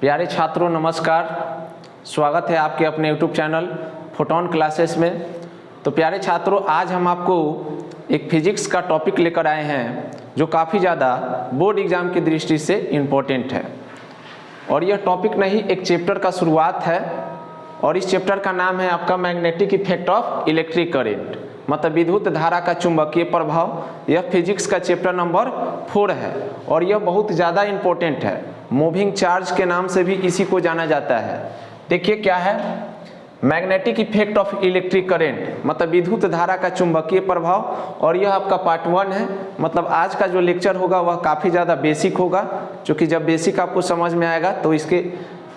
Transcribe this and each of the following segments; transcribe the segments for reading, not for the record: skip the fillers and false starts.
प्यारे छात्रों नमस्कार, स्वागत है आपके अपने यूट्यूब चैनल फोटोन क्लासेस में। तो प्यारे छात्रों, आज हम आपको एक फिजिक्स का टॉपिक लेकर आए हैं जो काफ़ी ज़्यादा बोर्ड एग्ज़ाम की दृष्टि से इम्पोर्टेंट है। और यह टॉपिक नहीं, एक चैप्टर का शुरुआत है और इस चैप्टर का नाम है आपका magnetic effect of electric current, मतलब विद्युत धारा का चुंबकीय प्रभाव। यह फिजिक्स का चैप्टर नंबर 4 है और यह बहुत ज़्यादा इम्पोर्टेंट है। मूविंग चार्ज के नाम से भी इसी को जाना जाता है। देखिए क्या है magnetic effect of electric current, मतलब विद्युत धारा का चुंबकीय प्रभाव। और यह आपका पार्ट 1 है, मतलब आज का जो लेक्चर होगा वह काफ़ी ज़्यादा बेसिक होगा, क्योंकि जब बेसिक आपको समझ में आएगा तो इसके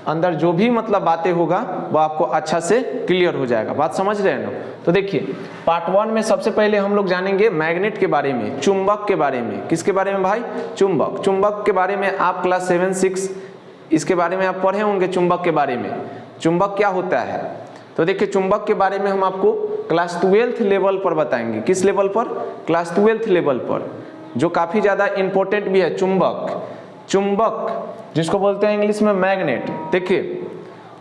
अंदर जो भी मतलब बातें होगा वो आपको अच्छा से क्लियर हो जाएगा। बात समझ रहे हैं ना? तो देखिए पार्ट 1 में सबसे पहले हम लोग जानेंगे मैग्नेट के बारे में, चुंबक के बारे में। किसके बारे में भाई? चुंबक। चुंबक के बारे में आप क्लास 7-6 इसके बारे में आप पढ़े होंगे। चुंबक के बारे में, चुंबक क्या होता है। तो देखिए चुंबक के बारे में हम आपको क्लास 12th लेवल पर बताएंगे। किस लेवल पर? क्लास 12th लेवल पर, जो काफ़ी ज़्यादा इंपॉर्टेंट भी है। चुंबक, चुंबक जिसको बोलते हैं इंग्लिश में मैग्नेट। देखिए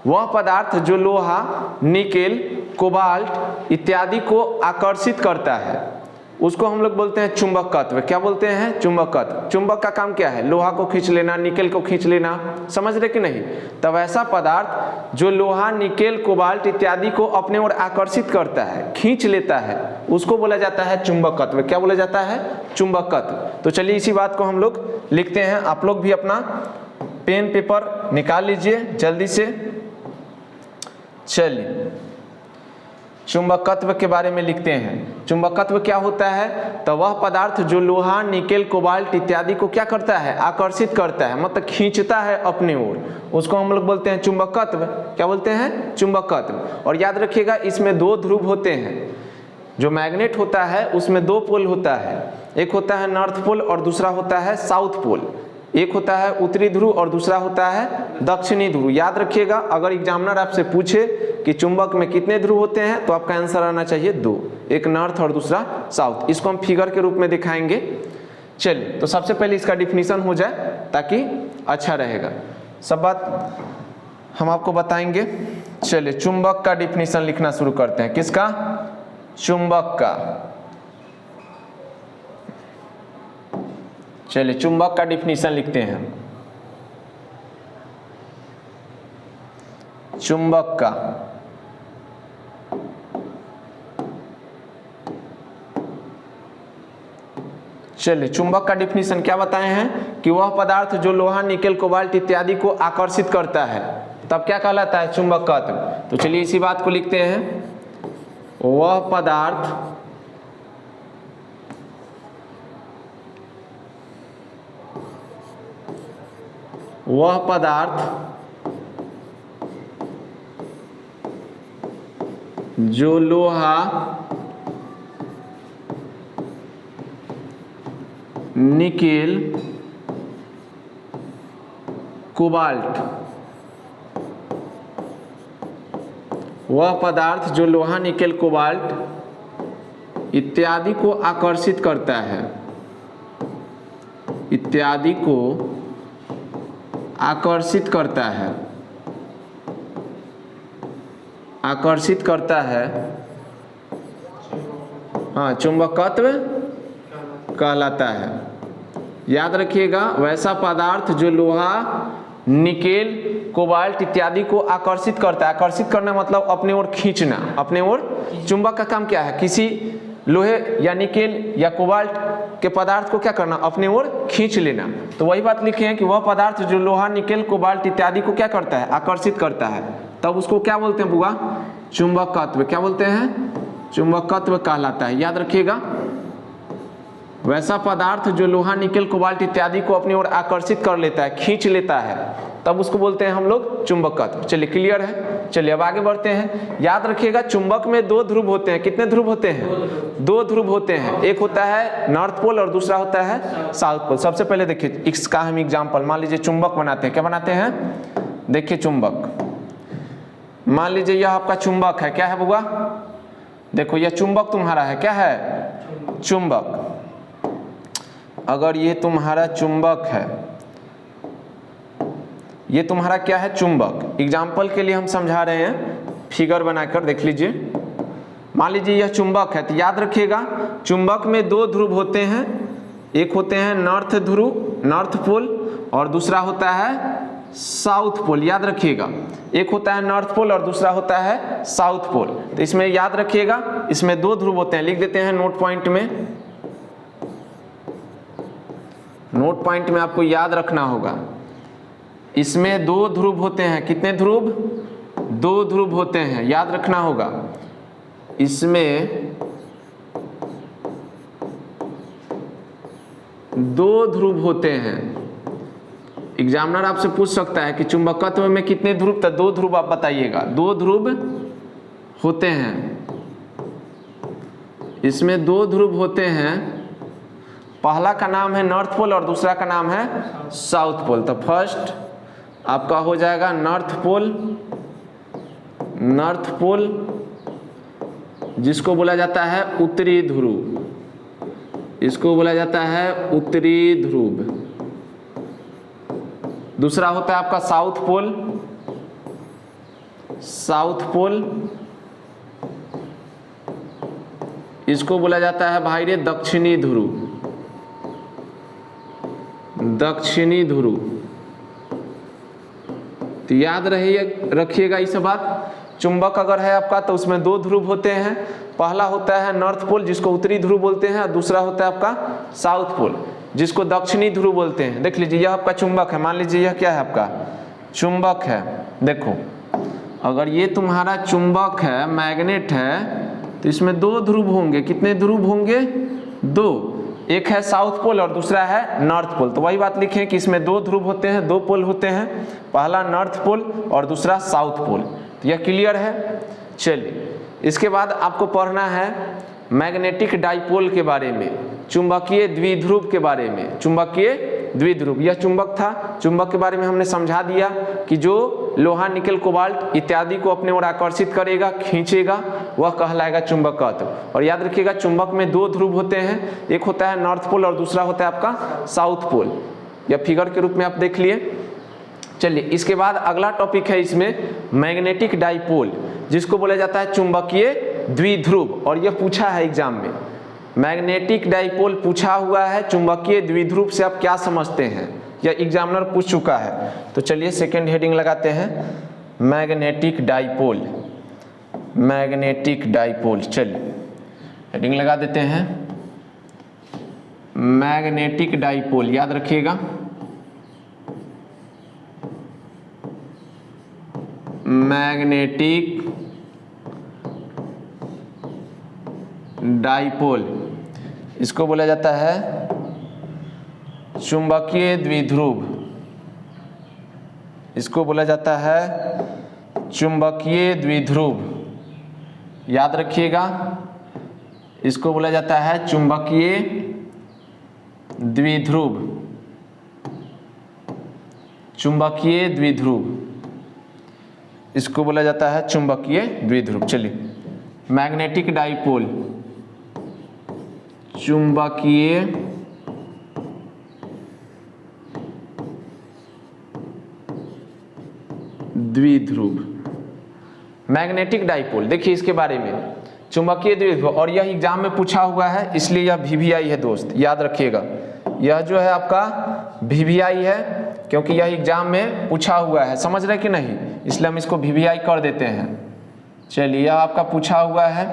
वह पदार्थ जो लोहा, निकेल, कोबाल्ट इत्यादि को आकर्षित करता है उसको हम लोग बोलते हैं चुंबकत्व। क्या बोलते हैं? चुंबकत्व। चुंबक का काम क्या है? लोहा को खींच लेना, निकेल को खींच लेना। समझ रहे कि नहीं? तब ऐसा पदार्थ जो लोहा, निकेल, कोबाल्ट इत्यादि को अपने ओर आकर्षित करता है, खींच लेता है, उसको बोला जाता है चुंबकत्व। क्या बोला जाता है? चुंबकत्व। तो चलिए इसी बात को हम लोग लिखते हैं। आप लोग भी अपना पेन पेपर निकाल लीजिए जल्दी से। चलिए चुंबकत्व के बारे में लिखते हैं। चुंबकत्व क्या होता है? तो वह पदार्थ जो लोहा, निकेल, कोबाल्ट इत्यादि को क्या करता है? आकर्षित करता है, मतलब खींचता है अपने ओर, उसको हम लोग बोलते हैं चुंबकत्व। क्या बोलते हैं? चुंबकत्व। और याद रखिएगा इसमें दो ध्रुव होते हैं। जो मैग्नेट होता है उसमें दो पोल होता है, एक होता है नॉर्थ पोल और दूसरा होता है साउथ पोल। एक होता है उत्तरी ध्रुव और दूसरा होता है दक्षिणी ध्रुव। याद रखिएगा, अगर एग्जामिनर आपसे पूछे कि चुंबक में कितने ध्रुव होते हैं तो आपका आंसर आना चाहिए 2, एक नॉर्थ और दूसरा साउथ। इसको हम फिगर के रूप में दिखाएंगे। चलिए तो सबसे पहले इसका डिफिनीशन हो जाए ताकि अच्छा रहेगा। सब बात हम आपको बताएंगे। चलिए चुंबक का डिफिनीशन लिखना शुरू करते हैं। किसका? चुंबक का। चलिए चुंबक का डिफिनीशन लिखते हैं। चुंबक का चलिए चुंबक का डिफिनीशन क्या बताए हैं कि वह पदार्थ जो लोहा, निकेल, कोबाल्ट इत्यादि को आकर्षित करता है तब क्या कहलाता है? चुंबकत्व। तो चलिए इसी बात को लिखते हैं। वह पदार्थ जो लोहा, निकेल, कोबाल्ट, वह पदार्थ जो लोहा, निकेल, कोबाल्ट इत्यादि को आकर्षित करता है, इत्यादि को आकर्षित करता है, आकर्षित करता है, हाँ, चुंबकत्व कहलाता है। याद रखिएगा, वैसा पदार्थ जो लोहा, निकेल, कोबाल्ट इत्यादि को आकर्षित करता है। आकर्षित करना मतलब अपने ओर खींचना, अपने ओर। चुंबक का काम क्या है? किसी लोहे या निकेल या कोबाल्ट के पदार्थ को क्या करना? अपने ओर खींच लेना। तो वही बात लिखे हैं कि वह पदार्थ जो लोहा, निकेल, कोबाल्ट इत्यादि को क्या करता है? आकर्षित करता है, तब उसको क्या बोलते हैं बुआ? चुंबकत्व। क्या बोलते हैं? चुंबकत्व कहलाता है। याद रखिएगा, वैसा पदार्थ जो लोहा, निकेल, कोबाल्ट इत्यादि को अपनी ओर आकर्षित कर लेता है, खींच लेता है, तब उसको बोलते हैं हम लोग चुंबकत्व। चलिए क्लियर है? चलिए अब आगे बढ़ते हैं। याद रखिएगा चुंबक में दो ध्रुव होते हैं। कितने ध्रुव होते हैं? दो ध्रुव होते हैं। एक होता है नॉर्थ पोल और दूसरा होता है साउथ पोल। सबसे पहले देखिए इसका हम एग्जाम्पल, मान लीजिए चुंबक बनाते हैं। क्या बनाते हैं? देखिए चुंबक, मान लीजिए यह आपका चुंबक है। क्या है बुआ? देखो यह चुंबक तुम्हारा है। क्या है? चुंबक। अगर ये तुम्हारा चुंबक है, ये तुम्हारा क्या है, चुंबक। एग्जाम्पल के लिए हम समझा रहे हैं, फिगर बनाकर देख लीजिए। मान लीजिए यह चुंबक है, तो याद रखिएगा चुंबक में दो ध्रुव होते हैं, एक होते हैं नॉर्थ ध्रुव, नॉर्थ पोल, और दूसरा होता है साउथ पोल। याद रखिएगा, एक होता है नॉर्थ पोल और दूसरा होता है साउथ पोल। तो इसमें याद रखिएगा, इसमें दो ध्रुव होते हैं, लिख देते हैं नोट पॉइंट में। नोट पॉइंट में आपको याद रखना होगा, इसमें दो ध्रुव होते हैं। कितने ध्रुव? दो ध्रुव होते हैं, याद रखना होगा। इसमें दो ध्रुव होते हैं। एग्जामिनर आपसे पूछ सकता है कि चुंबकत्व में कितने ध्रुव, तो दो ध्रुव आप बताइएगा। दो ध्रुव होते हैं, इसमें दो ध्रुव होते हैं। पहला का नाम है नॉर्थ पोल और दूसरा का नाम है साउथ पोल। तो फर्स्ट आपका हो जाएगा नॉर्थ पोल, नॉर्थ पोल जिसको बोला जाता है उत्तरी ध्रुव, इसको बोला जाता है उत्तरी ध्रुव। दूसरा होता है आपका साउथ पोल, साउथ पोल इसको बोला जाता है भाई रे दक्षिणी ध्रुव, दक्षिणी ध्रुव। तो याद रखिएगा इस बात। चुंबक अगर है आपका तो उसमें दो ध्रुव होते हैं। पहला होता है नॉर्थ पोल जिसको उत्तरी ध्रुव बोलते हैं, और दूसरा होता है आपका साउथ पोल जिसको दक्षिणी ध्रुव बोलते हैं। देख लीजिए यह आपका चुंबक है, मान लीजिए यह क्या है आपका चुंबक है। देखो अगर ये तुम्हारा चुंबक है, मैग्नेट है, तो इसमें दो ध्रुव होंगे। कितने ध्रुव होंगे? दो। एक है साउथ पोल और दूसरा है नॉर्थ पोल। तो वही बात लिखें कि इसमें दो ध्रुव होते हैं, दो पोल होते हैं, पहला नॉर्थ पोल और दूसरा साउथ पोल। तो यह क्लियर है। चलिए इसके बाद आपको पढ़ना है मैग्नेटिक डाइपोल के बारे में, चुंबकीय द्विध्रुव के बारे में। चुंबकीय द्विध्रुव यह चुंबक था, चुंबक के बारे में हमने समझा दिया कि जो लोहा, निकेल, कोबाल्ट इत्यादि को अपने ओर आकर्षित करेगा, खींचेगा, वह कहलाएगा चुंबकत्व। और याद रखिएगा चुंबक में दो ध्रुव होते हैं, एक होता है नॉर्थ पोल और दूसरा होता है आपका साउथ पोल। यह फिगर के रूप में आप देख लिए। चलिए इसके बाद अगला टॉपिक है इसमें मैग्नेटिक डाइपोल, जिसको बोला जाता है चुंबकीय द्विध्रुव। और यह पूछा है एग्जाम में, मैग्नेटिक डाइपोल पूछा हुआ है, चुंबकीय द्विध्रुव से आप क्या समझते हैं, यह एग्जामिनर पूछ चुका है। तो चलिए सेकंड हेडिंग लगाते हैं, मैग्नेटिक डाइपोल। मैग्नेटिक डाइपोल, चलिए हेडिंग लगा देते हैं मैग्नेटिक डाइपोल। याद रखिएगा मैग्नेटिक डाइपोल, इसको बोला जाता है चुंबकीय द्विध्रुव, इसको बोला जाता है चुंबकीय द्विध्रुव। याद रखिएगा इसको बोला जाता है चुंबकीय द्विध्रुव, चुंबकीय द्विध्रुव, इसको बोला जाता है चुंबकीय द्विध्रुव। चलिए मैग्नेटिक डाइपोल, चुंबकीय द्विध्रुव। मैग्नेटिक डाइपोल देखिए इसके बारे में, चुंबकीय द्विध्रुव, और यह एग्जाम में पूछा हुआ है इसलिए यह VVI है दोस्त, याद रखिएगा। यह जो है आपका VVI है क्योंकि यह एग्जाम में पूछा हुआ है, समझ रहे कि नहीं, इसलिए हम इसको VVI कर देते हैं। चलिए यह आपका पूछा हुआ है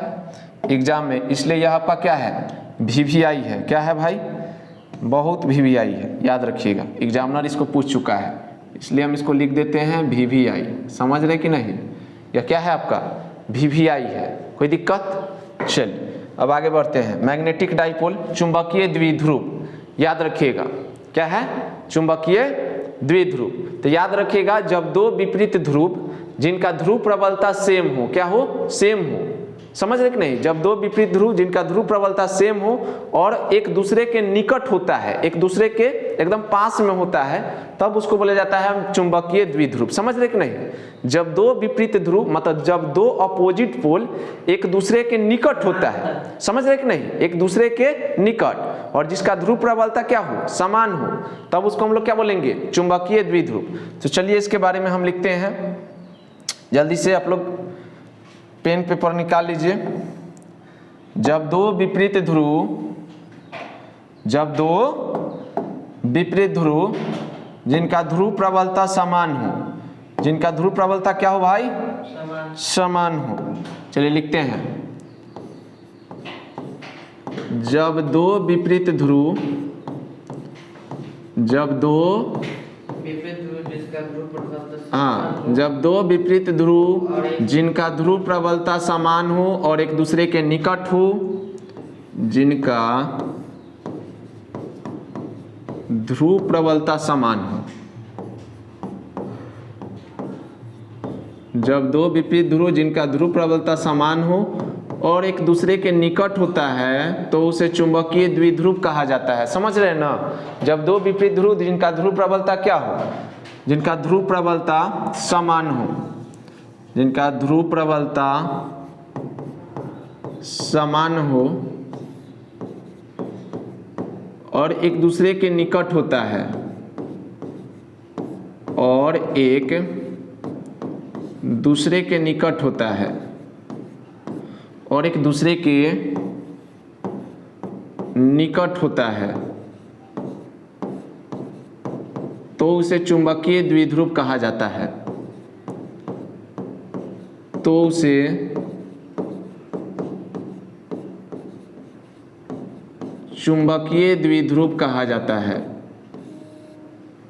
एग्जाम में, इसलिए यह आपका क्या है VVI है। क्या है भाई? बहुत VVI है, याद रखिएगा। एग्जामिनर इसको पूछ चुका है इसलिए हम इसको लिख देते हैं VVI। समझ रहे कि नहीं? यह क्या है आपका VVI है, कोई दिक्कत? चलिए अब आगे बढ़ते हैं। मैग्नेटिक डाइपोल, चुंबकीय द्विध्रुव, याद रखिएगा क्या है चुंबकीय द्विध्रुव। तो याद रखिएगा जब दो विपरीत ध्रुव जिनका ध्रुव प्रबलता सेम हो, क्या हो? सेम हो। समझ रहे कि नहीं? जब दो विपरीत ध्रुव जिनका ध्रुव प्रबलता सेम हो और एक दूसरे के निकट होता है, एक दूसरे के एकदम पास में होता है तब उसको बोला जाता है चुंबकीय द्विध्रुव। समझ रहे कि नहीं? जब दो विपरीत ध्रुव मतलब जब दो अपोजिट पोल एक दूसरे के निकट होता है, समझ रहे कि नहीं, एक दूसरे के निकट, और जिसका ध्रुव प्रबलता क्या हो, समान हो, तब उसको हम लोग क्या बोलेंगे, चुंबकीय द्विध्रुव। तो चलिए इसके बारे में हम लिखते हैं। जल्दी से आप लोग पेन पेपर निकाल लीजिए। जब दो विपरीत ध्रुव जिनका ध्रुव प्रबलता समान हो, जिनका ध्रुव प्रबलता क्या हो भाई, समान हो। चलिए लिखते हैं, जब दो विपरीत ध्रुव जब दो विपरीत ध्रुव जिनका ध्रुव प्रबलता समान हो और एक दूसरे के निकट हो, जिनका ध्रुव प्रबलता समान हो, जब दो विपरीत ध्रुव जिनका ध्रुव प्रबलता समान हो और एक दूसरे के निकट होता है तो उसे चुंबकीय द्विध्रुव कहा जाता है। समझ रहे हैं ना? जब दो विपरीत ध्रुव जिनका ध्रुव प्रबलता क्या हो, जिनका ध्रुव प्रबलता समान हो, जिनका ध्रुव प्रबलता समान हो और एक दूसरे के निकट होता है और एक दूसरे के निकट होता है और एक दूसरे के निकट होता है तो उसे चुंबकीय द्विध्रुव कहा जाता है। तो उसे चुंबकीय द्विध्रुव कहा जाता है,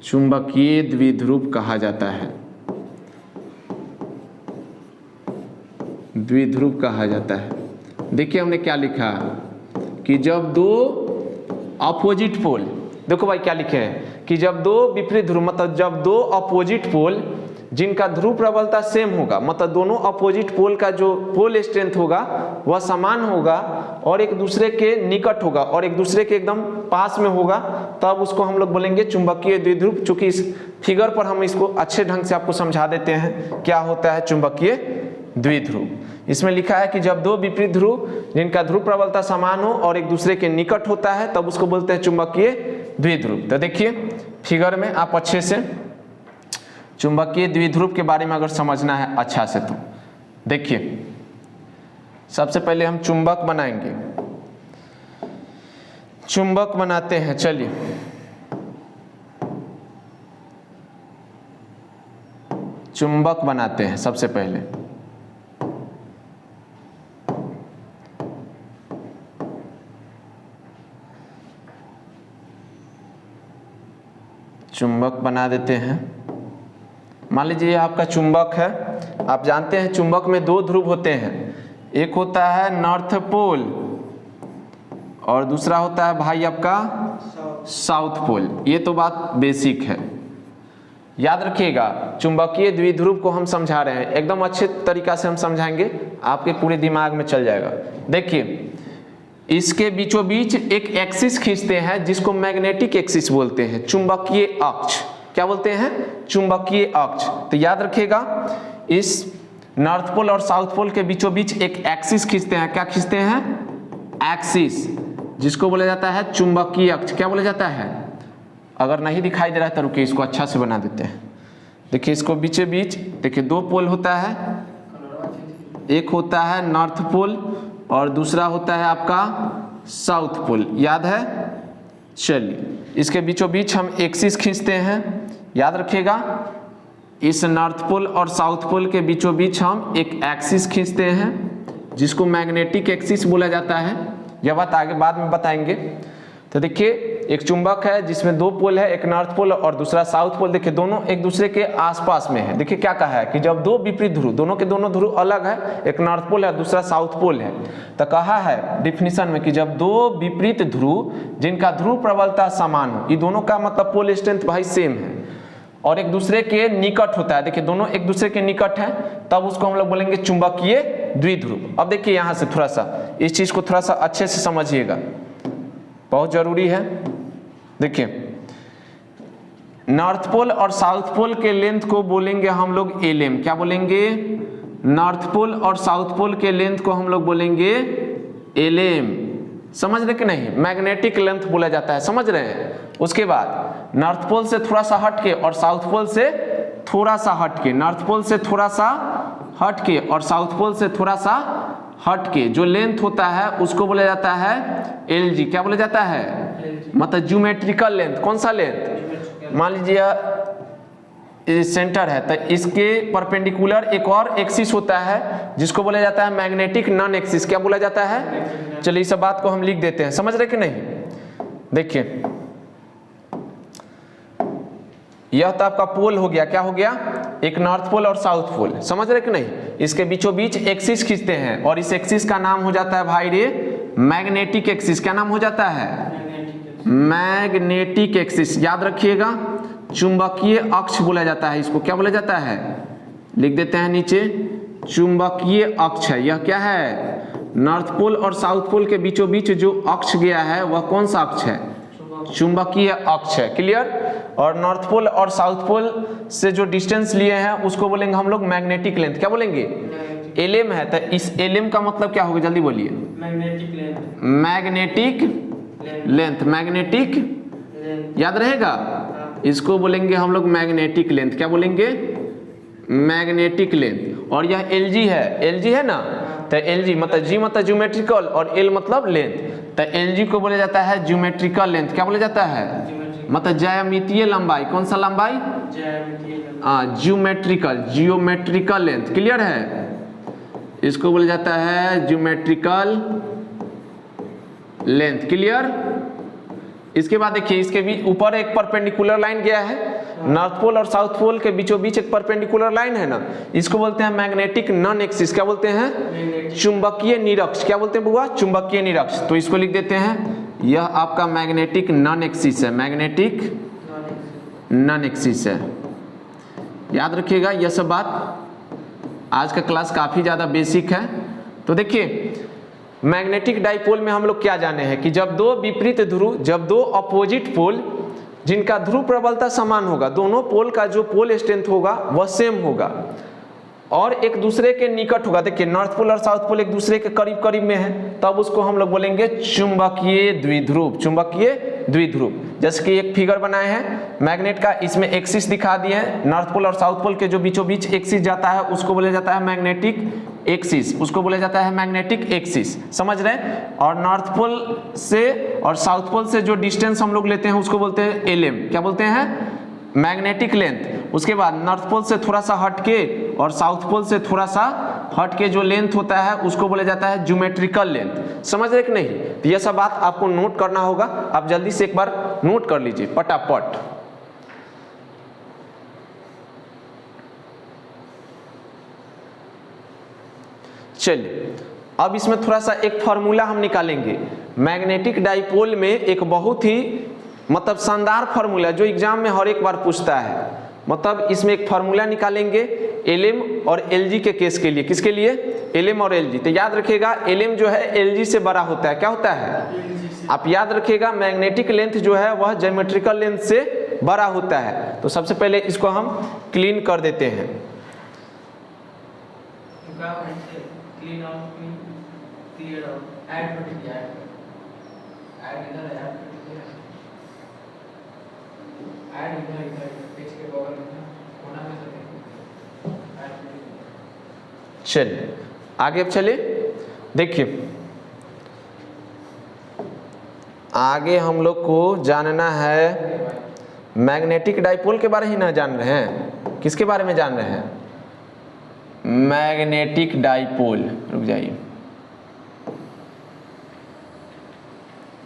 चुंबकीय द्विध्रुव कहा जाता है, द्विध्रुव कहा जाता है। देखिए हमने क्या लिखा कि जब दो अपोजिट पोल, देखो भाई क्या लिखे हैं कि जब दो विपरीत ध्रुव मतलब जब दो अपोजिट पोल जिनका ध्रुव प्रबलता सेम होगा, मतलब दोनों अपोजिट पोल का जो पोल स्ट्रेंथ होगा वह समान होगा और एक दूसरे के निकट होगा और एक दूसरे के एकदम पास में होगा, तब उसको हम लोग बोलेंगे चुंबकीय द्विध्रुव। चूंकि इस फिगर पर हम इसको अच्छे ढंग से आपको समझा देते हैं क्या होता है चुंबकीय द्विध्रुव। इसमें लिखा है कि जब दो विपरीत ध्रुव जिनका ध्रुव प्रबलता समान हो और एक दूसरे के निकट होता है तब उसको बोलते हैं चुंबकीय द्विध्रुव। तो देखिए फिगर में आप अच्छे से चुंबकीय द्विध्रुव के बारे में अगर समझना है अच्छा से तो देखिए, सबसे पहले हम चुंबक बनाएंगे, चुंबक बनाते हैं। चलिए चुंबक बनाते हैं सबसे पहले। चुंबक बना देते हैं। मान लीजिए आपका चुंबक है, आप जानते हैं चुंबक में दो ध्रुव होते हैं, एक होता है नॉर्थ पोल और दूसरा होता है भाई आपका साउथ पोल। ये तो बात बेसिक है, याद रखिएगा। चुंबकीय द्विध्रुव को हम समझा रहे हैं, एकदम अच्छे तरीका से हम समझाएंगे, आपके पूरे दिमाग में चल जाएगा। देखिए इसके बीचों बीच एक एक्सिस खींचते हैं जिसको मैग्नेटिक एक्सिस बोलते हैं, चुंबकीय अक्ष। क्या बोलते हैं? चुंबकीय अक्ष। तो याद रखिएगा इस नॉर्थ पोल और साउथ पोल के बीचों बीच एक एक्सिस खींचते हैं। क्या खींचते हैं? एक्सिस, जिसको बोला जाता है चुंबकीय अक्ष। क्या बोला जाता है? अगर नहीं दिखाई दे रहा है तो रुकिए इसको अच्छा से बना देते हैं। देखिए इसको बीचे बीच देखिए दो पोल होता है, एक होता है नॉर्थ पोल और दूसरा होता है आपका साउथ पोल, याद है? चलिए इसके बीचों बीच हम एक्सिस खींचते हैं, याद रखिएगा। इस नॉर्थ पोल और साउथ पोल के बीचों बीच हम एक एक्सिस खींचते हैं जिसको मैग्नेटिक एक्सिस बोला जाता है। यह बात आगे बाद में बताएंगे। तो देखिए एक चुंबक है जिसमें दो पोल है, एक नॉर्थ पोल और दूसरा साउथ पोल। देखिए दोनों एक दूसरे के आसपास में है। देखिए क्या कहा है कि जब दो विपरीत ध्रुव, दोनों के दोनों ध्रुव अलग है, एक नॉर्थ पोल है दूसरा साउथ पोल है, तो कहा है डिफिनीशन में कि जब दो विपरीत ध्रुव जिनका ध्रुव प्रबलता समान हो, ये दोनों का मतलब पोल स्ट्रेंथ भाई सेम है और एक दूसरे के निकट होता है, देखिए दोनों एक दूसरे के निकट है, तब उसको हम लोग बोलेंगे चुंबकीय द्विध्रुव। अब देखिए यहाँ से थोड़ा सा इस चीज को थोड़ा सा अच्छे से समझिएगा, बहुत जरूरी है। देखिए नॉर्थ पोल और साउथ पोल के लेंथ को बोलेंगे हम लोग एलएम। क्या बोलेंगे? नॉर्थ पोल और साउथ पोल के लेंथ को हम लोग बोलेंगे एलएम। समझ रहे कि नहीं? मैग्नेटिक लेंथ बोला जाता है, समझ रहे हैं। उसके बाद नॉर्थ पोल से थोड़ा सा हटके और साउथ पोल से थोड़ा सा हटके, नॉर्थ पोल से थोड़ा सा हटके और साउथ पोल से थोड़ा सा हटके जो लेंथ होता है उसको बोला जाता है एलजी। क्या बोला जाता है? मतलब ज्योमेट्रिकल लेंथ। कौन सा लेंथ? मान लीजिए सेंटर है तो इसके परपेंडिकुलर एक और एक्सिस होता है जिसको बोला जाता है मैग्नेटिक नॉन एक्सिस। क्या बोला जाता है? चलिए इस बात को हम लिख देते हैं। समझ रहे कि नहीं? देखिए यह तो आपका पोल हो गया। क्या हो गया? एक नॉर्थ पोल और साउथ पोल। समझ रहे कि नहीं? इसके बीचों बीच एक्सिस खींचते हैं और इस एक्सिस का नाम हो जाता है भाई रे मैग्नेटिक एक्सिस। क्या नाम हो जाता है? Magnetic axis. याद रखिएगा, चुंबकीय अक्ष बोला जाता है इसको। क्या बोला जाता है? लिख देते हैं नीचे, चुंबकीय अक्ष है। यह क्या है? नॉर्थ पोल और साउथ पोल के बीचों बीच जो अक्ष गया है वह कौन सा अक्ष है? चुंबकीय अक्ष है। क्लियर? और नॉर्थ पोल और साउथ पोल से जो डिस्टेंस लिए हैं उसको बोलेंगे हम लोग मैग्नेटिक लेंथ। क्या बोलेंगे? एलएम है। तो इस एलएम का मतलब क्या होगा? जल्दी बोलिए। Magnetic length. Magnetic length. Magnetic याद रहेगा? इसको बोलेंगे हम लोग मैग्नेटिक लेंथ। क्या बोलेंगे? Magnetic length. और यह एलजी है। एलजी है ना? तो एलजी मतलब जी मतलब ज्योमेट्रिकल और एल मतलब लेंथ। तो एलजी को बोला जाता है ज्योमेट्रिकल लेंथ। क्या बोला जाता है? मतलब ज्यामितीय लंबाई। कौन सा लंबाई? ज्योमेट्रिकल। Geometrical length. क्लियर है? इसको बोला जाता है ज्योमेट्रिकल लेंथ। क्लियर? इसके बाद देखिए इसके भी ऊपर एक परपेंडिकुलर लाइन गया है। नॉर्थ पोल और साउथ पोल के बीचों बीच एक परपेंडिकुलर लाइन है ना, इसको बोलते हैं मैग्नेटिक नॉन एक्सिस। क्या बोलते हैं? चुंबकीय निरक्ष। क्या बोलते हैं बुआ? चुंबकीय निरक्ष। तो इसको लिख देते हैं, यह आपका मैग्नेटिक नॉन एक्सिस है। मैग्नेटिक नॉन एक्सिस है। याद रखिएगा यह सब बात। आज का क्लास काफी ज्यादा बेसिक है। तो देखिए मैग्नेटिक डाइपोल में हम लोग क्या जाने हैं कि जब दो विपरीत ध्रुव, जब दो अपोजिट पोल जिनका ध्रुव प्रबलता समान होगा, दोनों पोल का जो पोल स्ट्रेंथ होगा वह सेम होगा और एक दूसरे के निकट होगा। देखिए नॉर्थ पोल और साउथ पोल एक दूसरे के करीब करीब में है, तब उसको हम लोग बोलेंगे चुंबकीय द्विध्रुव। चुंबकीय द्विध्रुव। जैसे कि एक फिगर बनाए हैं मैग्नेट का, इसमें एक्सिस दिखा दिए हैं। नॉर्थ पोल और साउथ पोल के जो बीचों बीच एक्सिस जाता है उसको बोला जाता है मैग्नेटिक एक्सिस। उसको बोला जाता है मैग्नेटिक एक्सिस। समझ रहे हैं? और नॉर्थ पोल से और साउथ पोल से जो डिस्टेंस हम लोग लेते हैं उसको बोलते हैं एलएम। क्या बोलते हैं? Magnetic length. उसके बाद नॉर्थ पोल से थोड़ा सा हटके और साउथ पोल से थोड़ा सा हटके जो लेंथ होता है उसको बोला जाता है ज्योमेट्रिकल लेंथ। समझ रहे कि नहीं? तो यह सब बात आपको नोट करना होगा। आप जल्दी से एक बार नोट कर लीजिए फटाफट। चलिए अब इसमें थोड़ा सा एक फॉर्मूला हम निकालेंगे। मैग्नेटिक डाइपोल में एक बहुत ही मतलब शानदार फॉर्मूला जो एग्जाम में हर एक बार पूछता है। मतलब इसमें एक फॉर्मूला निकालेंगे एलएम और एलजी के केस के लिए। किसके लिए? एलएम और एलजी। तो याद रखिएगा एलएम जो है एलजी से बड़ा होता है। क्या होता है? आप याद रखिएगा मैग्नेटिक लेंथ जो है वह ज्योमेट्रिकल लेंथ से बड़ा होता है। तो सबसे पहले इसको हम क्लीन कर देते हैं। चलिए आगे अब चलिए। देखिए आगे हम लोग को जानना है मैग्नेटिक डाइपोल के बारे ही ना जान रहे हैं, किसके बारे में जान रहे हैं? Magnetic dipole. रुक जाइए,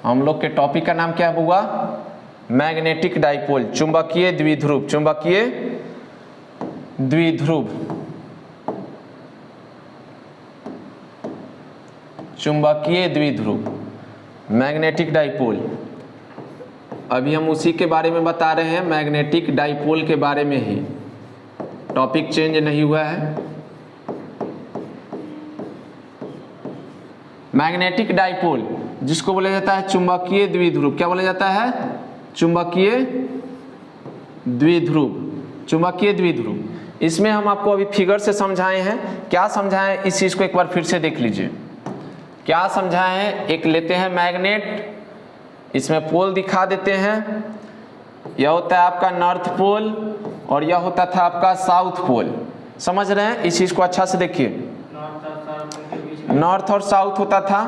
हम लोग के टॉपिक का नाम क्या हुआ? Magnetic dipole. चुंबकीय द्विध्रुव। चुंबकीय द्विध्रुव। चुंबकीय द्विध्रुव मैग्नेटिक डाइपोल। अभी हम उसी के बारे में बता रहे हैं, मैग्नेटिक डाइपोल के बारे में ही। टॉपिक चेंज नहीं हुआ है। मैग्नेटिक डाइपोल जिसको बोला जाता है चुंबकीय द्विध्रुव। क्या बोला जाता है? चुंबकीय द्विध्रुव, चुंबकीय द्विध्रुव। इसमें हम आपको अभी फिगर से समझाए हैं। क्या समझाएं इस चीज को एक बार फिर से देख लीजिए। क्या समझाए हैं, एक लेते हैं मैग्नेट, इसमें पोल दिखा देते हैं। यह होता है आपका नॉर्थ पोल और यह होता था आपका साउथ पोल। समझ रहे हैं इस चीज को अच्छा से देखिए। नॉर्थ और साउथ होता था।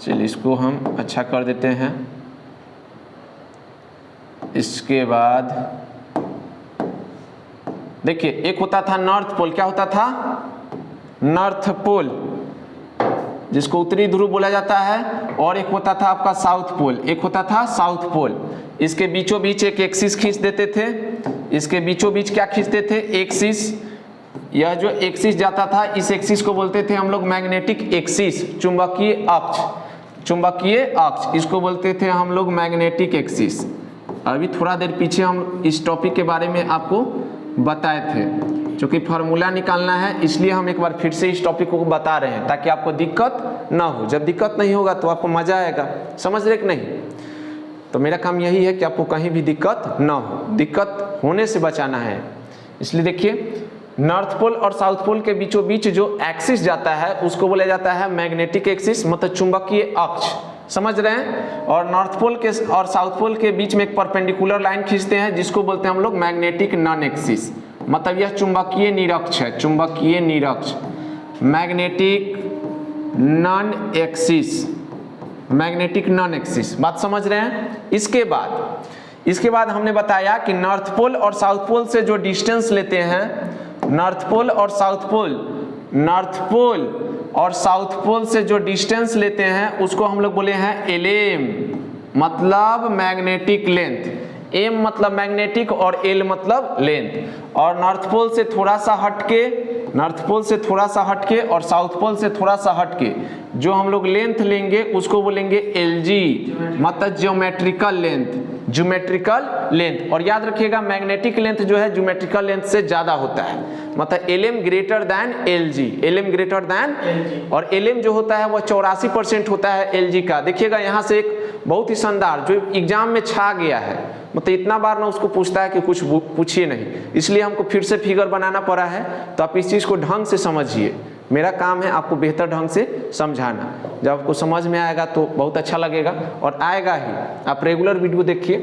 चलिए इसको हम अच्छा कर देते हैं। इसके बाद देखिए एक होता था नॉर्थ पोल, क्या होता था, नॉर्थ पोल जिसको उत्तरी ध्रुव बोला जाता है, और एक होता था आपका साउथ पोल, एक होता था साउथ पोल। इसके बीचों बीच एक एक्सिस खींच देते थे। इसके बीचों बीच क्या खींचते थे, एक्सिस। यह जो एक्सिस जाता था इस एक्सिस को बोलते थे हम लोग मैग्नेटिक एक्सिस, चुंबकीय अक्ष, चुंबकीय अक्ष, इसको बोलते थे हम लोग मैग्नेटिक एक्सिस। अभी थोड़ा देर पीछे हम इस टॉपिक के बारे में आपको बताए थे, क्योंकि फार्मूला निकालना है इसलिए हम एक बार फिर से इस टॉपिक को बता रहे हैं ताकि आपको दिक्कत ना हो। जब दिक्कत नहीं होगा तो आपको मजा आएगा। समझ रहे कि नहीं? तो मेरा काम यही है कि आपको कहीं भी दिक्कत ना हो, दिक्कत होने से बचाना है। इसलिए देखिए नॉर्थ पोल और साउथ पोल के बीचों बीच जो एक्सिस जाता है उसको बोला जाता है मैग्नेटिक एक्सिस, मतलब चुंबकीय अक्ष। समझ रहे हैं? और नॉर्थ पोल के और साउथ पोल के बीच में एक परपेंडिकुलर लाइन खींचते हैं जिसको बोलते हैं हम लोग मैग्नेटिक नॉन एक्सिस, मतलब यह चुंबकीय निरक्ष है, चुंबकीय निरक्ष, magnetic non axis, magnetic non axis. बात समझ रहे हैं? इसके बाद हमने बताया कि नॉर्थ पोल और साउथ पोल से जो डिस्टेंस लेते हैं, नॉर्थ पोल और साउथ पोल, नॉर्थ पोल और साउथ पोल से जो डिस्टेंस लेते हैं उसको हम लोग बोले हैं एलएम, मतलब मैग्नेटिक लेंथ। एम मतलब मैग्नेटिक और एल मतलब लेंथ। और नॉर्थ पोल से थोड़ा सा हटके, नॉर्थ पोल से थोड़ा सा हटके और साउथ पोल से थोड़ा सा हटके जो हम लोग लेंथ लेंगे उसको बोलेंगे एलजी, मतलब ज्योमेट्रिकल लेंथ, ज्योमेट्रिकल लेंथ। और याद रखिएगा मैग्नेटिक लेंथ जो है ज्योमेट्रिकल लेंथ से ज्यादा होता है, मतलब LM greater than LG, LM greater than, और एलएम जो होता है वह 84% होता है एलजी का। देखिएगा यहाँ से एक बहुत ही शानदार जो एग्जाम में छा गया है, मतलब इतना बार ना उसको पूछता है कि कुछ पूछिए नहीं, इसलिए हमको फिर से फिगर बनाना पड़ा है। तो आप इस चीज को ढंग से समझिए, मेरा काम है आपको बेहतर ढंग से समझाना। जब आपको समझ में आएगा तो बहुत अच्छा लगेगा और आएगा ही। आप रेगुलर वीडियो देखिए।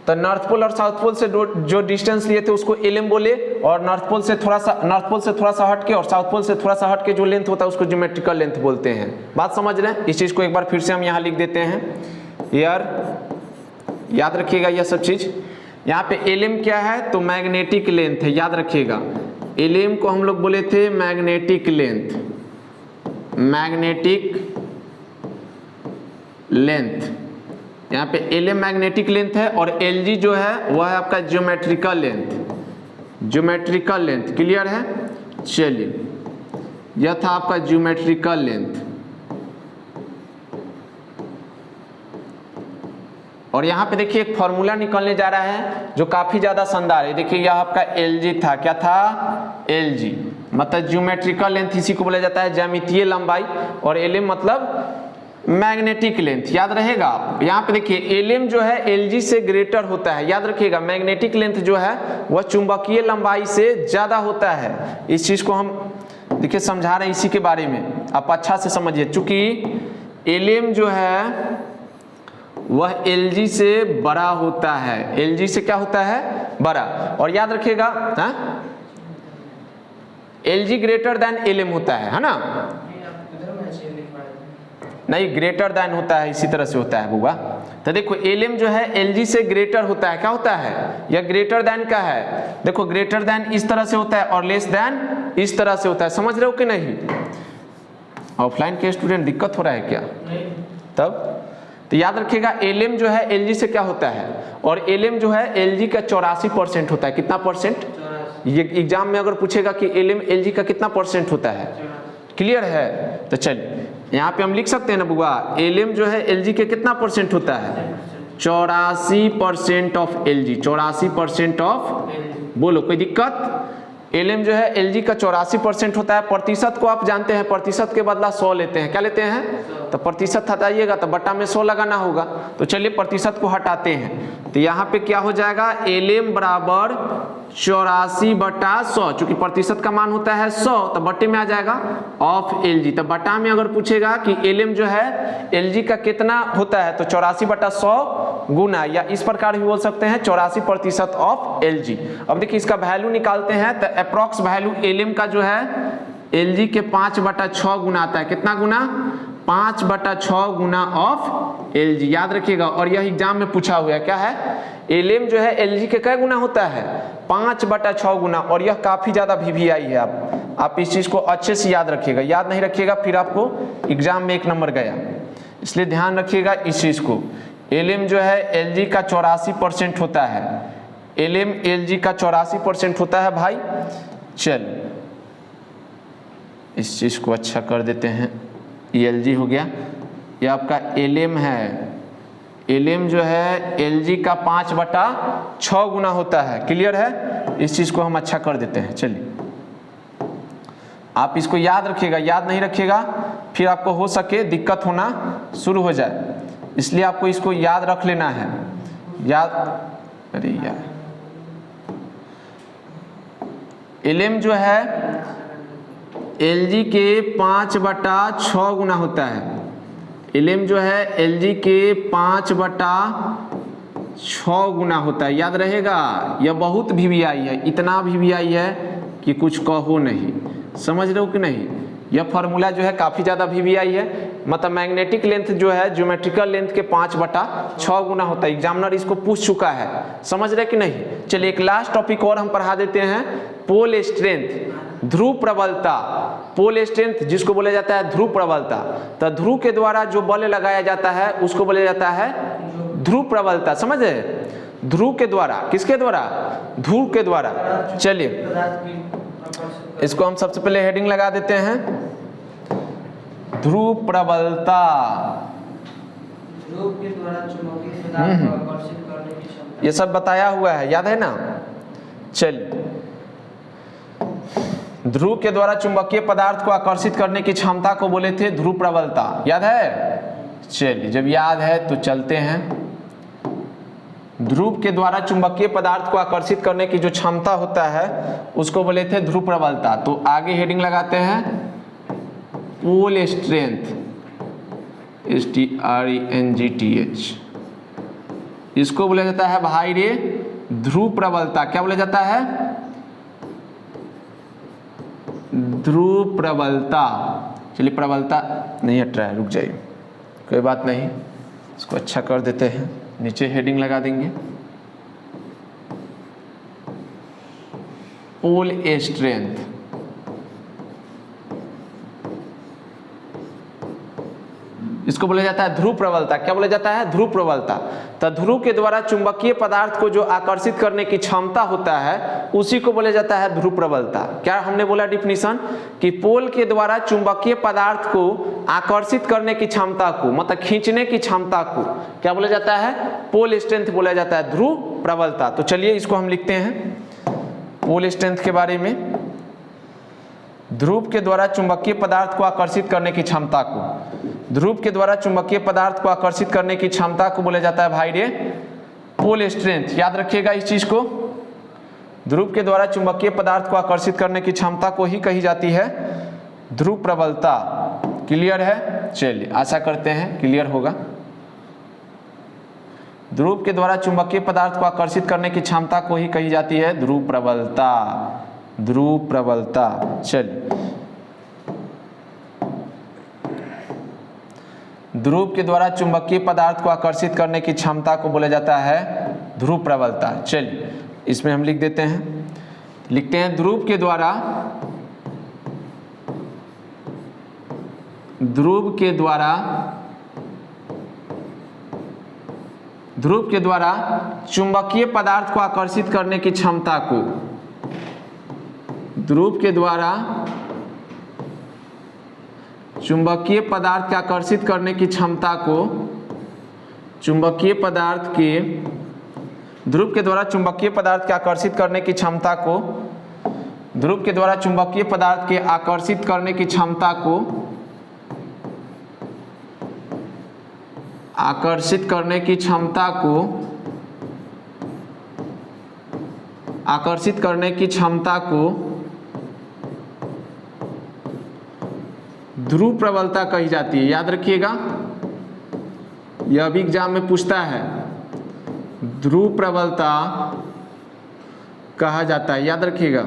तो नॉर्थ पोल और साउथ पोल से जो डिस्टेंस लिए थे उसको एलएम बोले, और नॉर्थ पोल से थोड़ा सा हटके और साउथ पोल से थोड़ा सा हटके जो लेंथ होता है उसको ज्योमेट्रिकल लेंथ बोलते हैं। बात समझ रहे हैं? इस चीज को एक बार फिर से हम यहाँ लिख देते हैं यार, याद रखिएगा यह सब चीज। यहाँ पे एलएम क्या है तो मैग्नेटिक लेंथ है, याद रखिएगा। एलएम को हम लोग बोले थे मैग्नेटिक लेंथ, मैग्नेटिक लेंथ। यहाँ पे एलएम मैग्नेटिक लेंथ है और एलजी जो है वह है आपका geometrical length, geometrical length. Clear है? चलिए यह था आपका ज्योमेट्रिकल लेंथ। और यहाँ पे देखिए एक फॉर्मूला निकलने जा रहा है जो काफी ज्यादा शानदार है। देखिए यह आपका एलजी था, क्या था, एलजी, मतलब ज्योमेट्रिकल लेंथ, इसी को बोला जाता है ज्यामितीय लंबाई। और एलएम मतलब मैग्नेटिक लेंथ, याद रहेगा। यहाँ पे देखिए एलएम जो है एलजी से ग्रेटर होता है, याद रखिएगा। मैग्नेटिक लेंथ जो है वह चुंबकीय लंबाई से ज्यादा होता है। इस चीज को हम देखिए समझा रहे हैं इसी के बारे में, आप अच्छा से समझिए। चूंकि एलएम जो है वह एलजी से बड़ा होता है, एलजी से क्या होता है, बड़ा। और याद रखिएगा एलजी ग्रेटर देन एलएम होता है ना? नहीं, ग्रेटर देन होता है, इसी तरह से होता है बुआ। तो देखो एलएम जो है एलजी से ग्रेटर होता है, क्या होता है, यह ग्रेटर देन का है। देखो ग्रेटर देन इस तरह से होता है और लेस देन इस तरह से होता है। समझ रहे हो कि नहीं? ऑफलाइन के स्टूडेंट दिक्कत हो रहा है क्या? तब तो याद रखिएगा एलएम जो है एलजी से क्या होता है, और एलएम जो है एलजी का 84% होता है। कितना परसेंट? ये एग्जाम में अगर पूछेगा कि एलएम एलजी का कितना परसेंट होता है, क्लियर है? तो चलिए यहाँ पे हम लिख सकते हैं ना बुआ, एलएम जो है एलजी के कितना परसेंट होता है, 84% ऑफ एलजी, 84% ऑफ, बोलो कोई दिक्कत? Lm जो है Lg का 84% होता है। प्रतिशत को आप जानते हैं, प्रतिशत के बदला 100 लेते हैं। क्या लेते हैं? तो प्रतिशत हटाइएगा तो बटा में 100 लगाना होगा। तो चलिए प्रतिशत को हटाते हैं, तो यहाँ पे क्या हो जाएगा, Lm बराबर 84/100, चूंकि प्रतिशत का मान होता है 100 तो बटे में आ जाएगा ऑफ Lg। तो बटा में अगर पूछेगा कि Lm जो है Lg का कितना होता है, तो 84/100 गुना, या इस प्रकार भी बोल सकते हैं 84% ऑफ Lg। अब देखिए इसका वैल्यू निकालते हैं, तो अप्रॉक्स वैल्यू Lm का जो है Lg के 5/6 गुना आता है। कितना गुना? 5/6 गुना ऑफ Lg, याद रखिएगा। और यह एग्जाम में पूछा हुआ है, क्या है, Lm जो है Lg के क्या गुना होता है? 5/6 गुना। और यह काफी ज्यादा VVI है। आप इस चीज को अच्छे से याद रखिएगा, याद नहीं रखिएगा फिर आपको एग्जाम में 1 नंबर गया, इसलिए ध्यान रखिएगा इस चीज को। Lm जो है Lg का 84% होता है। Lm Lg का 84% होता है भाई। चल इस चीज को अच्छा कर देते हैं, Lg हो गया, ये आपका Lm है। Lm जो है Lg का 5/6 गुना होता है। क्लियर है? इस चीज को हम अच्छा कर देते हैं। चलिए आप इसको याद रखिएगा, याद नहीं रखिएगा फिर आपको हो सके दिक्कत होना शुरू हो जाए, इसलिए आपको इसको याद रख लेना है। याद, अरे यार, Lm जो है Lg के 5/6 गुना होता है। Lm जो है Lg के 5/6 गुना होता है, याद रहेगा। यह बहुत VVI है, इतना VVI है कि कुछ कहो नहीं। समझ रहे हो कि नहीं? यह फार्मूला जो है काफी ज्यादा VVI है। मतलब मैग्नेटिक लेंथ जो है ज्योमेट्रिकल लेंथ के 5/6 गुना होता है। एग्जामिनर इसको पूछ चुका है, समझ रहे कि नहीं? चलिए एक लास्ट टॉपिक और हम पढ़ा देते हैं, पोल स्ट्रेंथ, ध्रुव प्रबलता। पोल स्ट्रेंथ जिसको बोला जाता है ध्रुव प्रबलता, तो ध्रुव के द्वारा जो बल लगाया जाता है उसको बोला जाता है ध्रुव प्रबलता। समझ रहे? ध्रुव के द्वारा, किसके द्वारा? ध्रुव के द्वारा। चलिए इसको हम सबसे पहले हेडिंग लगा देते हैं, ध्रुव प्रबलता। ध्रुव के द्वारा चुंबकीय पदार्थ को आकर्षित करने की क्षमता, ये सब बताया हुआ है, याद है ना? चलिए, ध्रुव के द्वारा चुंबकीय पदार्थ को आकर्षित करने की क्षमता को बोले थे ध्रुव प्रबलता, याद है? चलिए जब याद है तो चलते हैं। ध्रुव के द्वारा चुंबकीय पदार्थ को आकर्षित करने की जो क्षमता होता है उसको बोले थे ध्रुव प्रबलता। तो आगे हेडिंग लगाते हैं पोल स्ट्रेंथ, STRENGTH। इसको बोला जाता है भाई रे ध्रुव प्रबलता। क्या बोला जाता है? ध्रुव प्रबलता। चलिए प्रबलता नहीं हट रहा है, रुक जाइए, कोई बात नहीं, इसको अच्छा कर देते हैं, नीचे हेडिंग लगा देंगे पोल स्ट्रेंथ। इसको बोला जाता है ध्रुव प्रबलता। क्या बोला जाता है? ध्रुव प्रबलता। तो ध्रुव के द्वारा चुंबकीय पदार्थ को जो आकर्षित करने की क्षमता होता है उसी को बोला जाता है ध्रुव प्रबलता। क्या हमने बोला डिफिनीशन कि पोल के द्वारा चुंबकीय पदार्थ को आकर्षित करने की क्षमता को, मतलब खींचने की क्षमता को क्या बोला जाता है? पोल स्ट्रेंथ बोला जाता है, ध्रुव प्रबलता। तो चलिए इसको हम लिखते हैं पोल स्ट्रेंथ के बारे में। ध्रुव के द्वारा चुंबकीय पदार्थ को आकर्षित करने की क्षमता को, ध्रुव के द्वारा चुंबकीय पदार्थ को आकर्षित करने की क्षमता को बोला जाता है भाई रे पोल स्ट्रेंथ। याद रखिएगा इस चीज को, ध्रुव के द्वारा चुंबकीय पदार्थ को आकर्षित करने की क्षमता को ही कही जाती है ध्रुव प्रबलता। क्लियर है? चलिए आशा करते हैं क्लियर होगा। ध्रुव के द्वारा चुंबकीय पदार्थ को आकर्षित करने की क्षमता को ही कही जाती है ध्रुव प्रबलता, ध्रुव प्रबलता। चलिए, ध्रुव के द्वारा चुंबकीय पदार्थ को आकर्षित करने की क्षमता को बोला जाता है ध्रुव प्रबलता। चलिए इसमें हम लिख देते हैं, लिखते हैं ध्रुव के द्वारा, ध्रुव के द्वारा चुंबकीय पदार्थ को आकर्षित करने की क्षमता को, ध्रुव के द्वारा चुंबकीय पदार्थ के आकर्षित करने की क्षमता को, चुंबकीय पदार्थ के, ध्रुव के द्वारा चुंबकीय पदार्थ के आकर्षित करने की क्षमता को ध्रुव के द्वारा चुंबकीय पदार्थ के आकर्षित करने की क्षमता को आकर्षित करने की क्षमता को ध्रुव प्रबलता कही जाती है। याद रखिएगा, यह भी एग्जाम में पूछता है, ध्रुव प्रबलता कहा जाता है। याद रखिएगा,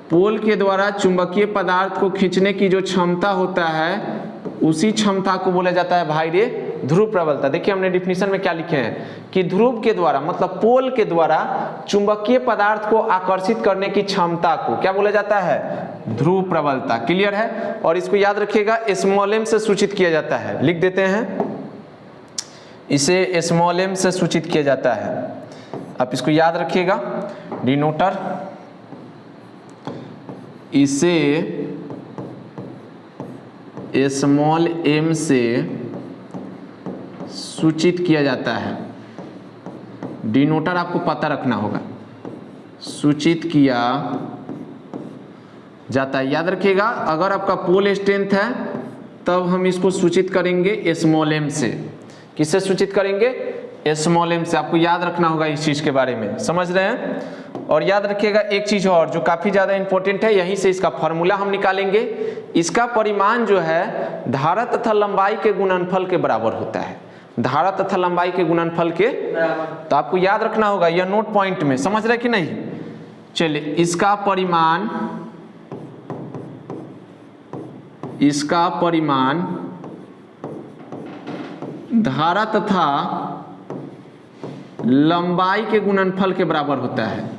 पोल के द्वारा चुंबकीय पदार्थ को खींचने की जो क्षमता होता है उसी क्षमता को बोला जाता है भाई रे ध्रुव प्रबलता। देखिए हमने डिफिनीशन में क्या लिखे हैं कि ध्रुव के द्वारा मतलब पोल के द्वारा चुंबकीय पदार्थ को आकर्षित करने की क्षमता को क्या बोला जाता है? ध्रुव प्रबलता। क्लियर है? और इसको याद रखिएगा, स्मॉल एम से सूचित किया जाता है। लिख देते हैं, इसे स्मॉल एम से सूचित किया जाता है। आप इसको याद रखिएगा, डिनोटर, इसे स्मॉल एम से सूचित किया जाता है। डिनोटर आपको पता रखना होगा, सूचित किया जाता है। याद रखिएगा, अगर आपका पोल स्ट्रेंथ है तब हम इसको सूचित करेंगे स्मॉल एम से। किससे सूचित करेंगे? स्मॉल एम से। आपको याद रखना होगा इस चीज के बारे में, समझ रहे हैं? और याद रखिएगा एक चीज और जो काफी ज्यादा इंपॉर्टेंट है, यहीं से इसका फॉर्मूला हम निकालेंगे। इसका परिमाण जो है धारा तथा लंबाई के गुणनफल के बराबर होता है। धारा तथा लंबाई के गुणनफल के बराबर। तो आपको याद रखना होगा, यह नोट पॉइंट में, समझ रहे कि नहीं? चलिए, इसका परिमाण धारा तथा लंबाई के गुणनफल के बराबर होता है।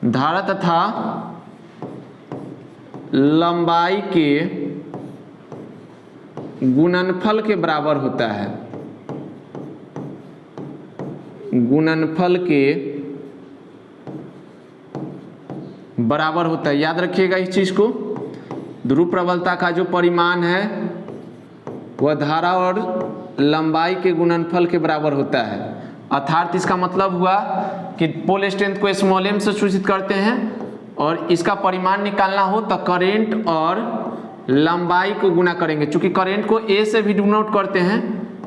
धारा तथा लंबाई के गुणनफल के बराबर होता है। गुणनफल के बराबर होता है। याद रखिएगा इस चीज को, ध्रुव प्रबलता का जो परिमाण है वह धारा और लंबाई के गुणनफल के बराबर होता है। अर्थात इसका मतलब हुआ कि पोल स्ट्रेंथ को स्मॉल एम से सूचित करते हैं और इसका परिमाण निकालना हो तो करेंट और लंबाई को गुना करेंगे। चूंकि करंट को ए से भी डिनोट करते हैं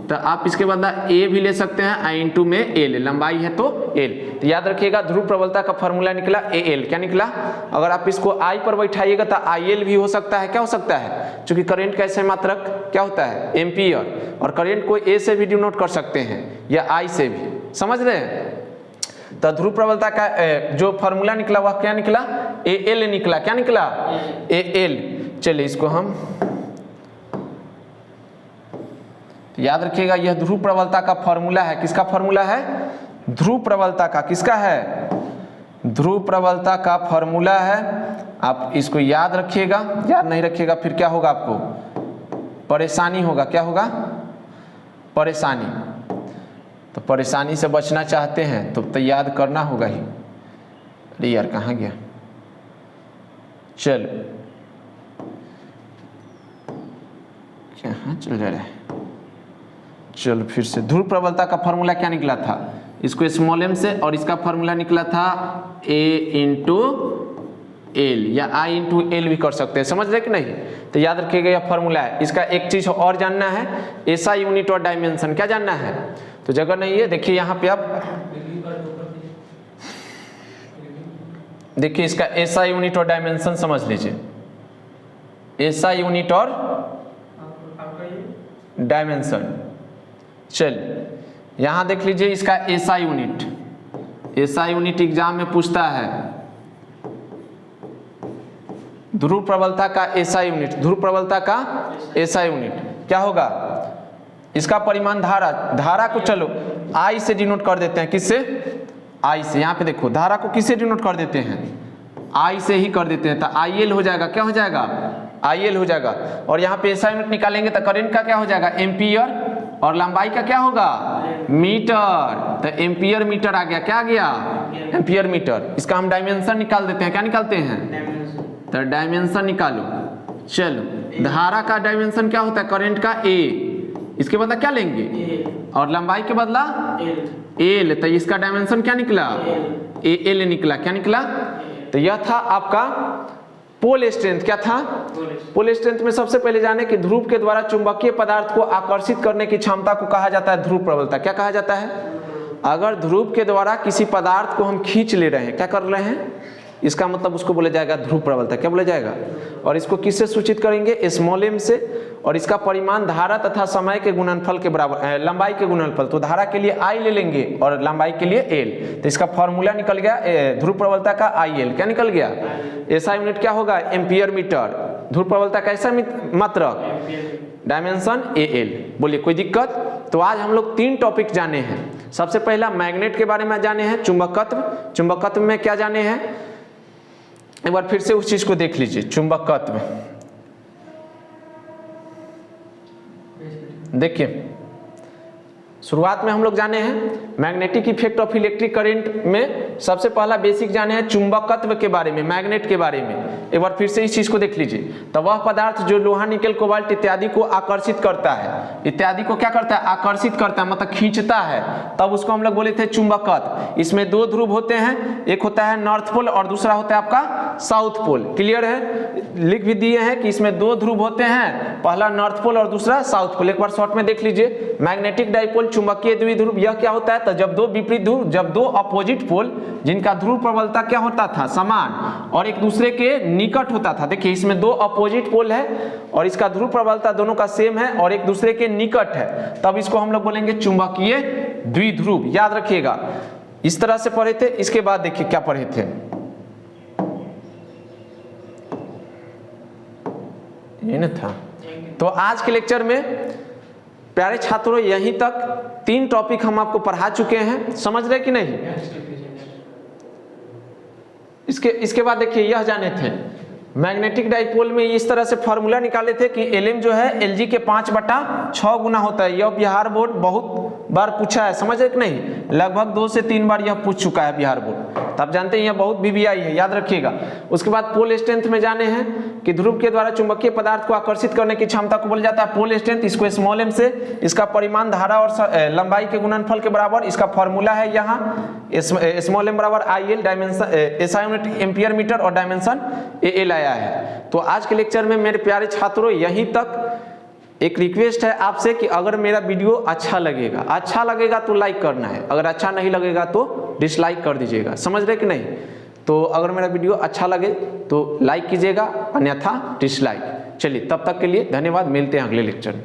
तो आप इसके बदला ए भी ले सकते हैं, आई इंटू में एल, लंबाई है तो एल। तो याद रखिएगा, ध्रुव प्रबलता का फॉर्मूला निकला ए एल। क्या निकला? अगर आप इसको आई पर बैठाइएगा तो आई एल भी हो सकता है। क्या हो सकता है? चूंकि करंट का ऐसे मात्रक क्या होता है? एम्पियर। और करंट को ए से भी डिनोट कर सकते हैं या आई से भी, समझ रहे हैं? तो ध्रुव प्रबलता का जो फॉर्मूला निकला वह क्या निकला? ए एल निकला। क्या निकला? A L. चलिए इसको हम याद रखिएगा, यह ध्रुव प्रबलता का फॉर्मूला है। किसका फॉर्मूला है? ध्रुव प्रबलता का। किसका है? ध्रुव प्रबलता का फॉर्मूला है। आप इसको याद रखिएगा, याद नहीं रखिएगा फिर क्या होगा? आपको परेशानी होगा। क्या होगा? परेशानी। तो परेशानी से बचना चाहते हैं तो याद करना होगा ही। अरे यार कहाँ गया? चलो, कहाँ चल जा रहा है? चलो फिर से, ध्रुव प्रबलता का फॉर्मूला क्या निकला था? इसको स्मॉल एम से, और इसका फॉर्मूला निकला था ए इंटू एल या आई इंटू एल भी कर सकते हैं। समझ रहे कि नहीं? तो याद रखिएगा यह फॉर्मूला है। इसका एक चीज और जानना है, ऐसा यूनिट और डायमेंशन। क्या जानना है? तो जगह नहीं है, देखिए यहाँ पे आप देखिए इसका ऐसा यूनिट और डायमेंशन समझ लीजिए। ऐसा यूनिट और डायमेंशन। चल यहां देख लीजिए इसका ऐसा यूनिट। ऐसा यूनिट एग्जाम में पूछता है। ध्रुव प्रबलता का ऐसा यूनिट, ध्रुव प्रबलता का ऐसा यूनिट क्या होगा? इसका परिमाण धारा को चलो आई से डिनोट कर देते हैं। किससे? आई से। यहाँ पे देखो, धारा को किससे डिनोट कर देते हैं? आई से ही कर देते हैं। तो आई एल हो जाएगा। क्या हो जाएगा? आई एल हो जाएगा। और यहाँ पे ऐसा यूनिट निकालेंगे तो करंट का क्या हो जाएगा? एम्पियर। और लंबाई का क्या होगा? मीटर। तो एम्पियर मीटर आ गया। क्या आ गया? Ampere metre. इसका हम डायमेंशन निकाल देते हैं। क्या निकालते हैं? तो डायमेंशन निकालो। चलो, धारा का डायमेंशन क्या होता है? करंट का ए। इसके बदला क्या लेंगे? और लंबाई के बदला एल, तो इसका डायमेंशन क्या निकला, ए एल निकला। क्या निकला, तो यह था आपका पोल स्ट्रेंथ। क्या था, पोल स्ट्रेंथ में सबसे पहले जाने कि ध्रुव के द्वारा चुंबकीय पदार्थ को आकर्षित करने की क्षमता को कहा जाता है ध्रुव प्रबलता। क्या कहा जाता है, अगर ध्रुव के द्वारा किसी पदार्थ को हम खींच ले रहे हैं, क्या कर रहे हैं, इसका मतलब उसको बोला जाएगा ध्रुव प्रबलता। क्या बोला जाएगा, और इसको किससे सूचित करेंगे, स्मॉल m से, और इसका परिमाण धारा तथा समय के गुणनफल के बराबर, लंबाई के गुणनफल। तो धारा के लिए I ले लेंगे और लंबाई के लिए L, तो इसका फॉर्मूला निकल गया ध्रुव प्रबलता का IL। क्या निकल गया, ऐसा यूनिट क्या होगा, एम्पियर मीटर। ध्रुव प्रबलता का ऐसा मात्रक, डायमेंशन AL। बोलिए कोई दिक्कत। तो आज हम लोग 3 टॉपिक जाने हैं। सबसे पहला मैग्नेट के बारे में जाने हैं, चुंबकत्व। चुंबकत्व में क्या जाने हैं, एक बार फिर से उस चीज को देख लीजिए। चुंबकत्व देखिए, शुरुआत में हम लोग जाने हैं magnetic effect of electric current में सबसे पहला बेसिक जाने हैं चुंबकत्व के बारे में, मैग्नेट के बारे में। एक बार फिर से इस चीज को देख लीजिए। तो वह पदार्थ जो लोहा, निकेल, कोबाल्ट इत्यादि को आकर्षित करता है, इत्यादि को क्या करता है, आकर्षित करता है, मतलब खींचता है, तब उसको हम लोग बोले थे चुंबकत्व। इसमें 2 ध्रुव होते हैं, एक होता है नॉर्थ पोल और दूसरा होता है आपका साउथ पोल। क्लियर है, लिख भी दिए हैं कि इसमें 2 ध्रुव होते हैं, पहला नॉर्थ पोल और दूसरा साउथ पोल। एक बार शॉर्ट में देख लीजिए, मैग्नेटिक डाइपोल चुंबकीय द्विध्रुव, यह क्या होता है, तो जब 2 विपरीत ध्रुव, जब 2 अपोजिट पोल जिनका ध्रुव प्रबलता क्या होता था, समान और एक दूसरे के निकट होता था। देखिए इसमें 2 अपोजिट पोल है और इसका ध्रुव प्रबलता दोनों का सेम है और एक दूसरे के निकट है, तब इसको हम लोग बोलेंगे चुंबकीय द्विध्रुव। याद रखिएगा, इस तरह से पढ़े थे। इसके बाद देखिए क्या पढ़े थे, ये ना था। तो आज के लेक्चर में प्यारे छात्रों यहीं तक 3 टॉपिक हम आपको पढ़ा चुके हैं, समझ रहे कि नहीं। इसके बाद देखिए यह जाने थे मैग्नेटिक डाइपोल में इस तरह से फॉर्मूला निकाले थे कि Lm जो है Lg के 5/6 गुना होता है। यह बिहार बोर्ड बहुत बार पूछा है, समझ रहे कि नहीं, लगभग 2 से 3 बार यह पूछ चुका है बिहार बोर्ड, तो आप जानते हैं यह बहुत VVI है, याद रखिएगा। उसके बाद पोल स्ट्रेंथ में जाने हैं कि ध्रुव के द्वारा चुंबकीय पदार्थ को आकर्षित करने की क्षमता को बोला जाता है पोल स्ट्रेंथ। इसको स्मॉल m से, इसका परिमाण धारा और लंबाई के गुणनफल के बराबर, इसका फॉर्मूला है यहाँ स्मॉल m बराबर IL, dimension SI unit ampere metre और डायमेंशन AL आया है। तो आज के लेक्चर में मेरे प्यारे छात्रों यहीं तक एक रिक्वेस्ट है आपसे कि अगर मेरा वीडियो अच्छा लगेगा तो लाइक करना है, अगर अच्छा नहीं लगेगा तो डिसलाइक कर दीजिएगा, समझ रहे कि नहीं। तो अगर मेरा वीडियो अच्छा लगे तो लाइक कीजिएगा, अन्यथा डिसलाइक। चलिए तब तक के लिए धन्यवाद, मिलते हैं अगले लेक्चर में।